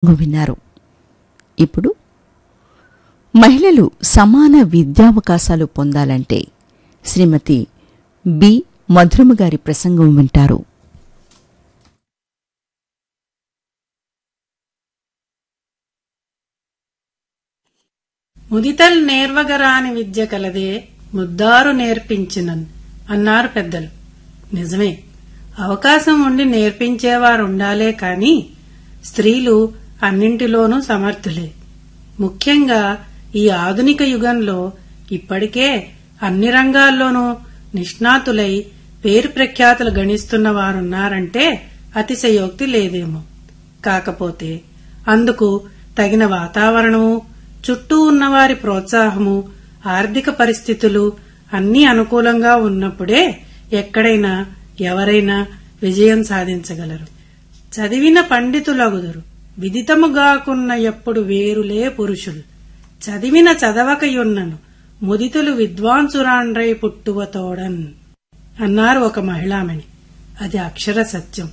విన్నారు. ఇప్పుడు మహిళలు సమాన విద్యావకాశాలు పొందాలంటే శ్రీమతి బి మధురమ గారి ప్రసంగం వింటారు. ముదితల్ నేర్వగరాని విద్య కలదే ముద్దారు నేర్పించినన్ అన్నారు పెద్దలు. నిజమే, అవకాశం ఉండి నేర్పించేవారుండాలే కాని స్త్రీలు అన్నింటిలోనూ సమర్థులే. ముఖ్యంగా ఈ ఆధునిక యుగంలో ఇప్పటికే అన్ని రంగాల్లోనూ నిష్ణాతులై పేరు ప్రఖ్యాతులు గణిస్తున్న వారున్నారంటే అతిశయోక్తి లేదేమో. కాకపోతే అందుకు తగిన వాతావరణము, చుట్టూ ఉన్నవారి ప్రోత్సాహము, ఆర్థిక పరిస్థితులు అన్నీ అనుకూలంగా ఉన్నప్పుడే ఎక్కడైనా ఎవరైనా విజయం సాధించగలరు. చదివిన పండితులగుదురు, విదితముగాకున్న ఎప్పుడు వేరులే పురుషులు. చదివిన చదవకయున్నను ముదితులు విద్వాంసురాండ్రై పుట్టువతోడన్ అన్నారు ఒక మహిళామణి. అది అక్షర సత్యం.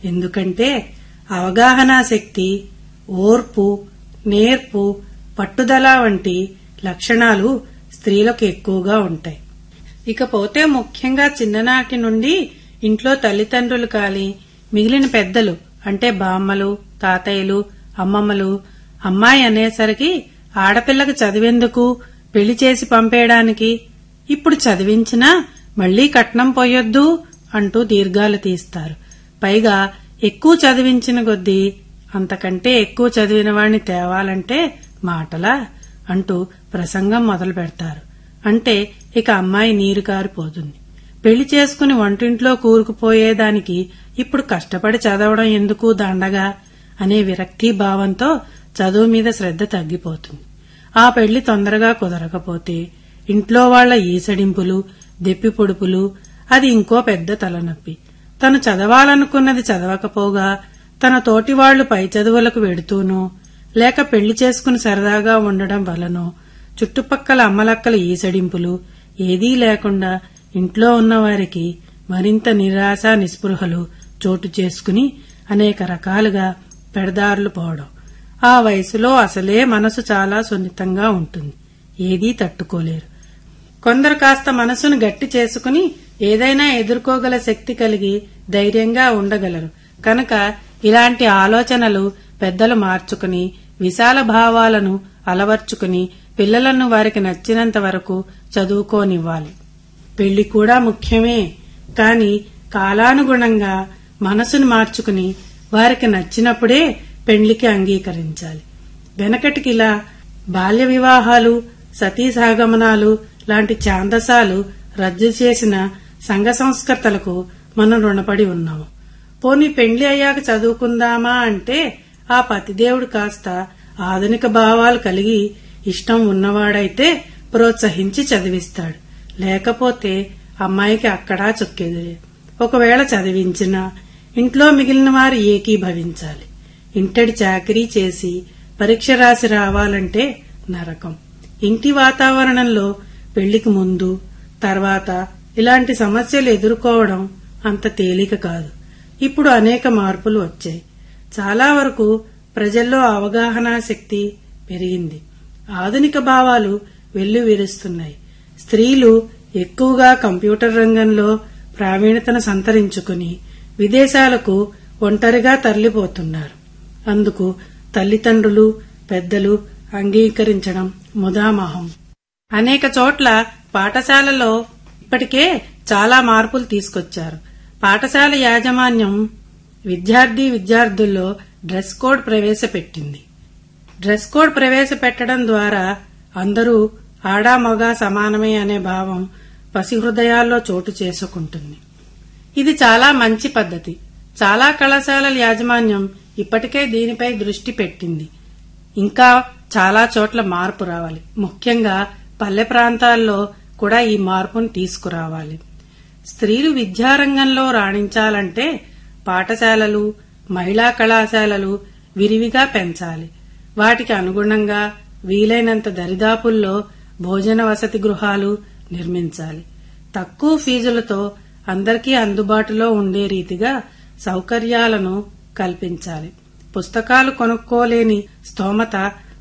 ఎందుకంటే అవగాహనా శక్తి, ఓర్పు, నేర్పు, పట్టుదల వంటి లక్షణాలు స్త్రీలకు ఎక్కువగా ఉంటాయి. ఇకపోతే ముఖ్యంగా చిన్ననాటి నుండి ఇంట్లో తల్లిదండ్రులు కాని మిగిలిన పెద్దలు అంటే బామ్మలు, తాతయ్యలు, అమ్మమ్మలు అమ్మాయి అనేసరికి ఆడపిల్లకి చదివేందుకు, పెళ్లి చేసి పంపేయడానికి, ఇప్పుడు చదివించినా మళ్లీ కట్నం పోయొద్దు అంటూ దీర్ఘాలు తీస్తారు. పైగా ఎక్కువ చదివించిన కొద్దీ అంతకంటే ఎక్కువ చదివిన వాణ్ణి తేవాలంటే మాటలా అంటూ ప్రసంగం మొదలు పెడతారు. అంటే ఇక అమ్మాయి నీరు కారిపోతుంది. పెళ్లి చేసుకుని వంటింట్లో కూరుకుపోయేదానికి ఇప్పుడు కష్టపడి చదవడం ఎందుకు దండగా అనే విరక్తి భావంతో చదువు మీద శ్రద్ధ తగ్గిపోతుంది. ఆ పెళ్లి తొందరగా కుదరకపోతే ఇంట్లో వాళ్ల ఈసడింపులు, దెప్పి పొడుపులు, అది ఇంకో పెద్ద తలనొప్పి. తను చదవాలనుకున్నది చదవకపోగా తన తోటి వాళ్లు పై చదువులకు వెడుతూనో లేక పెళ్లి చేసుకుని సరదాగా ఉండడం వలనో చుట్టుపక్కల అమ్మలక్కల ఈసడింపులు ఏదీ లేకుండా ఇంట్లో ఉన్నవారికి మరింత నిరాశ నిస్పృహలు చోటు చేసుకుని అనేక రకాలుగా పెడదారులు పోవడం. ఆ వయసులో అసలే మనసు చాలా సున్నితంగా ఉంటుంది. ఏదీ తట్టుకోలేరు. కొందరు కాస్త మనసును గట్టి చేసుకుని ఏదైనా ఎదుర్కోగల శక్తి కలిగి ధైర్యంగా ఉండగలరు. కనుక ఇలాంటి ఆలోచనలు పెద్దలు మార్చుకుని విశాల భావాలను అలవర్చుకుని పిల్లలను వారికి నచ్చినంత వరకు చదువుకోనివ్వాలి. పెళ్లి కూడా ముఖ్యమే, కాని కాలానుగుణంగా మనసును మార్చుకుని వారికి నచ్చినప్పుడే పెళ్లికి అంగీకరించాలి. వెనకటికిలా బాల్య వివాహాలు, సతీ సహగమనాలు లాంటి ఛాందసాలు రద్దు చేసిన సంఘ సంస్కర్తలకు మనం రుణపడి ఉన్నాము. పోనీ పెండ్లి అయ్యాక చదువుకుందామా అంటే ఆ పతిదేవుడు కాస్త ఆధునిక భావాలు కలిగి ఇష్టం ఉన్నవాడైతే ప్రోత్సహించి చదివిస్తాడు. లేకపోతే అమ్మాయికి అక్కడా చుక్కెదురే. ఒకవేళ చదివించినా ఇంట్లో మిగిలిన వారు ఏకీభవించాలి. ఇంటడి చాకరీ చేసి పరీక్ష రాసి రావాలంటే నరకం. ఇంటి వాతావరణంలో పెళ్లికి ముందు, తర్వాత ఇలాంటి సమస్యలు ఎదుర్కోవడం అంత తేలిక కాదు. ఇప్పుడు అనేక మార్పులు వచ్చాయి. చాలా వరకు ప్రజల్లో అవగాహనా శక్తి పెరిగింది. ఆధునిక భావాలు వెల్లువిరుస్తున్నాయి. స్త్రీలు ఎక్కువగా కంప్యూటర్ రంగంలో ప్రావీణ్యతను సంతరించుకుని విదేశాలకు ఒంటరిగా తరలిపోతున్నారు. అందుకు తల్లిదండ్రులు, పెద్దలు అంగీకరించడం ముదామహం. అనేక చోట్ల పాఠశాలలో ఇప్పటికే చాలా మార్పులు తీసుకొచ్చారు. పాఠశాల యాజమాన్యం విద్యార్థుల్లో డ్రెస్ కోడ్ ప్రవేశపెట్టింది. డ్రెస్ కోడ్ ప్రవేశపెట్టడం ద్వారా అందరూ ఆడా మగ సమానమే అనే భావం పసి హృదయాల్లో చోటు చేసుకుంటుంది. ఇది చాలా మంచి పద్ధతి. చాలా కళాశాలల యాజమాన్యం ఇప్పటికే దీనిపై దృష్టి పెట్టింది. ఇంకా చాలా చోట్ల మార్పు రావాలి. ముఖ్యంగా పల్లె ప్రాంతాల్లో కూడా ఈ మార్పును తీసుకురావాలి. స్త్రీలు విద్యారంగంలో రాణించాలంటే పాఠశాలలు, మహిళా కళాశాలలు విరివిగా పెంచాలి. వాటికి అనుగుణంగా వీలైనంత దరిదాపుల్లో భోజన వసతి గృహాలు నిర్మించాలి. తక్కువ ఫీజులతో అందరికీ అందుబాటులో ఉండే రీతిగా సౌకర్యాలను కల్పించాలి. పుస్తకాలు కొనుక్కోలేని స్తోమత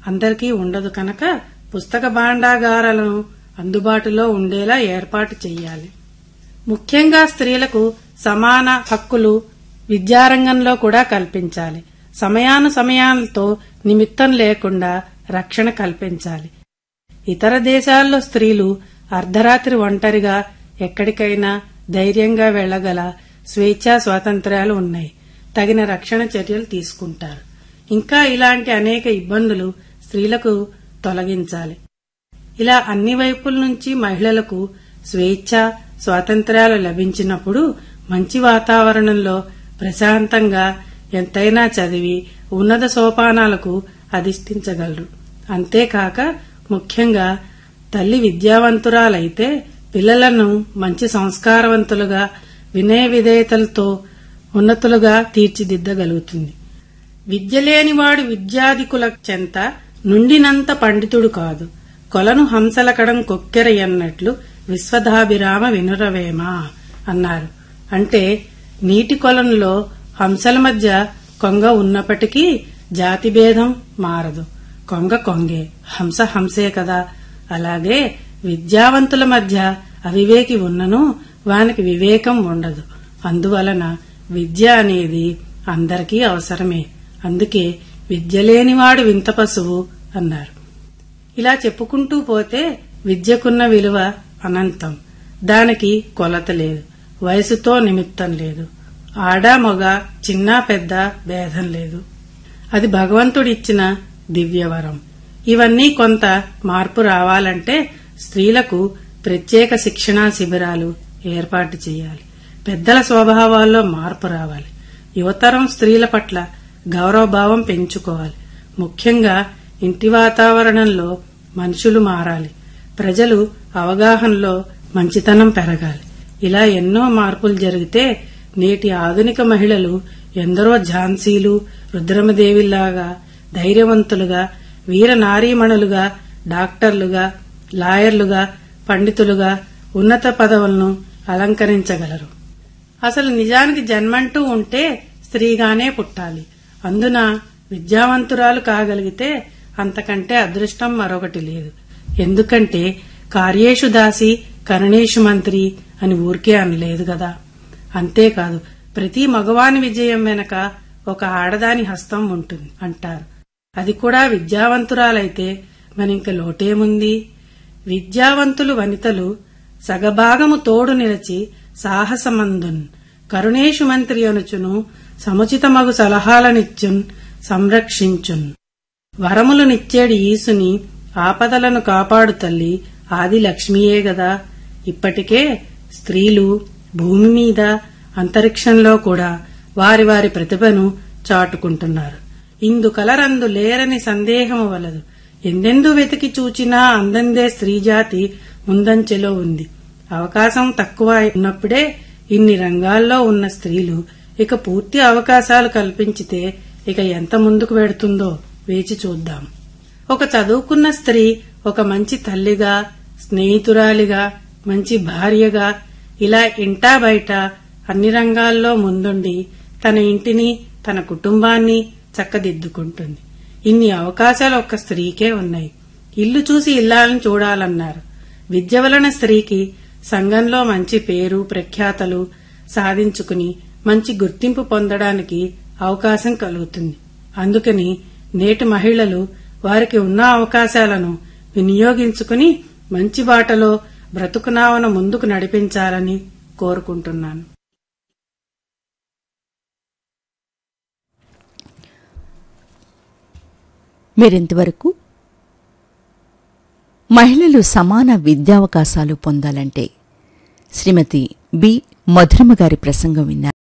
అందరికీ ఉండదు కనుక పుస్తక భాండాగారాలను అందుబాటులో ఉండేలా ఏర్పాటు చెయ్యాలి. ముఖ్యంగా స్త్రీలకు సమాన హక్కులు విద్యారంగంలో కూడా కల్పించాలి. సమయానుసమయాలతో నిమిత్తం లేకుండా రక్షణ కల్పించాలి. ఇతర దేశాల్లో స్త్రీలు అర్ధరాత్రి ఒంటరిగా ఎక్కడికైనా ధైర్యంగా వెళ్లగల స్వేచ్ఛా స్వాతంత్ర్యాలు ఉన్నాయి. తగిన రక్షణ చర్యలు తీసుకుంటారు. ఇంకా ఇలాంటి అనేక ఇబ్బందులు స్త్రీలకు తొలగించాలి. ఇలా అన్ని వైపుల నుంచి మహిళలకు స్వేచ్ఛ స్వాతంత్ర్యాలు లభించినప్పుడు మంచి వాతావరణంలో ప్రశాంతంగా ఎంతైనా చదివి ఉన్నత సోపానాలకు అధిష్ఠించగలరు. అంతేకాక ముఖ్యంగా తల్లి విద్యావంతురాలైతే పిల్లలను మంచి సంస్కారవంతులుగా వినయ విధేయతలతో ఉన్నతులుగా తీర్చిదిద్దగలుగుతుంది. విద్య లేనివాడు విద్యాధికుల చెంత నుండినంత పండితుడు కాదు, కొలను హంసలకడం కొక్కెరయన్నట్లు విశ్వదాభిరామ వినురవేమా అన్నారు. అంటే నీటి కొలంలో హంసల మధ్య కొంగ ఉన్నప్పటికీ జాతిభేదం మారదు. కొంగ కొంగే, హంస హంసే కదా. అలాగే విద్యావంతుల మధ్య అవివేకి ఉన్నను వానికి వివేకం ఉండదు. అందువలన విద్య అనేది అందరికీ అవసరమే. అందుకే విద్య లేనివాడు వింత పశువు అన్నారు. ఇలా చెప్పుకుంటూ పోతే విద్యకున్న విలువ అనంతం. దానికి కొలత లేదు, వయసుతో నిమిత్తం లేదు, ఆడా మగ చిన్న పెద్ద భేదం లేదు. అది భగవంతుడిచ్చిన దివ్యవరం. ఇవన్నీ కొంత మార్పు రావాలంటే స్త్రీలకు ప్రత్యేక శిక్షణా శిబిరాలు ఏర్పాటు చేయాలి. పెద్దల స్వభావాల్లో మార్పు రావాలి. యువతరం స్త్రీల పట్ల గౌరవభావం పెంచుకోవాలి. ముఖ్యంగా ఇంటి వాతావరణంలో మనుషులు మారాలి. ప్రజలు అవగాహనలో మంచితనం పెరగాలి. ఇలా ఎన్నో మార్పులు జరిగితే నేటి ఆధునిక మహిళలు ఎందరో ఝాన్సీలు రుద్రమదేవిలాగా ధైర్యవంతులుగా వీర నారీమణులుగా డాక్టర్లుగా లాయర్లుగా పండితులుగా ఉన్నత పదవులను అలంకరించగలరు. అసలు నిజానికి జన్మంటూ ఉంటే స్త్రీగానే పుట్టాలి. అందున విద్యావంతురాలు కాగలిగితే అంతకంటే అదృష్టం మరొకటి లేదు. ఎందుకంటే కార్యేషు దాసి కరణేషు మంత్రి అని ఊరికే అనలేదు కదా. అంతేకాదు ప్రతి మగవాని విజయం వెనక ఒక ఆడదాని హస్తం ఉంటుంది అంటారు. అది కూడా విద్యావంతురాలైతే మరింక లోటేముంది. విద్యావంతులు వనితలు సగభాగము తోడు నిలచి సాహసమందున్ కరుణేషు మంత్రి అనుచును సముచితమగు సలహాలనిచ్చున్ సంరక్షించున్ వరములు నిచ్చేడి ఈసుని ఆపదలను కాపాడు తల్లి ఆది లక్ష్మీయే గదా. ఇప్పటికే స్త్రీలు భూమి మీద అంతరిక్షంలో కూడా వారి వారి ప్రతిభను చాటుకుంటున్నారు. ఇందుకలరందు లేరని సందేహము వలదు. ఎందెందు వెతికి చూచినా అందందే స్త్రీజాతి ముందంచెలో ఉంది. అవకాశం తక్కువ ఉన్నప్పుడే ఇన్ని రంగాల్లో ఉన్న స్త్రీలు ఇక పూర్తి అవకాశాలు కల్పించితే ఇక ఎంత ముందుకు వెడుతుందో వేచి చూద్దాం. ఒక చదువుకున్న స్త్రీ ఒక మంచి తల్లిగా, స్నేహితురాలిగా, మంచి భార్యగా ఇలా ఇంటా బయట అన్ని రంగాల్లో ముందుండి తన ఇంటిని తన కుటుంబాన్ని చక్కదిద్దుకుంటుంది. ఇన్ని అవకాశాలు ఒక్క స్త్రీకే ఉన్నాయి. ఇల్లు చూసి ఇల్లాలను చూడాలన్నారు. విద్య వలన స్త్రీకి సంఘంలో మంచి పేరు ప్రఖ్యాతలు సాధించుకుని మంచి గుర్తింపు పొందడానికి అవకాశం కలుగుతుంది. అందుకని నేటి మహిళలు వారికి ఉన్న అవకాశాలను వినియోగించుకుని మంచి బాటలో బ్రతుకునావన ముందుకు నడిపించాలని కోరుకుంటున్నాను. మీరింతవరకు మహిళలు సమాన విద్యావకాశాలు పొందాలంటే శ్రీమతి బి. మధురిమ గారి ప్రసంగం విన్నారు.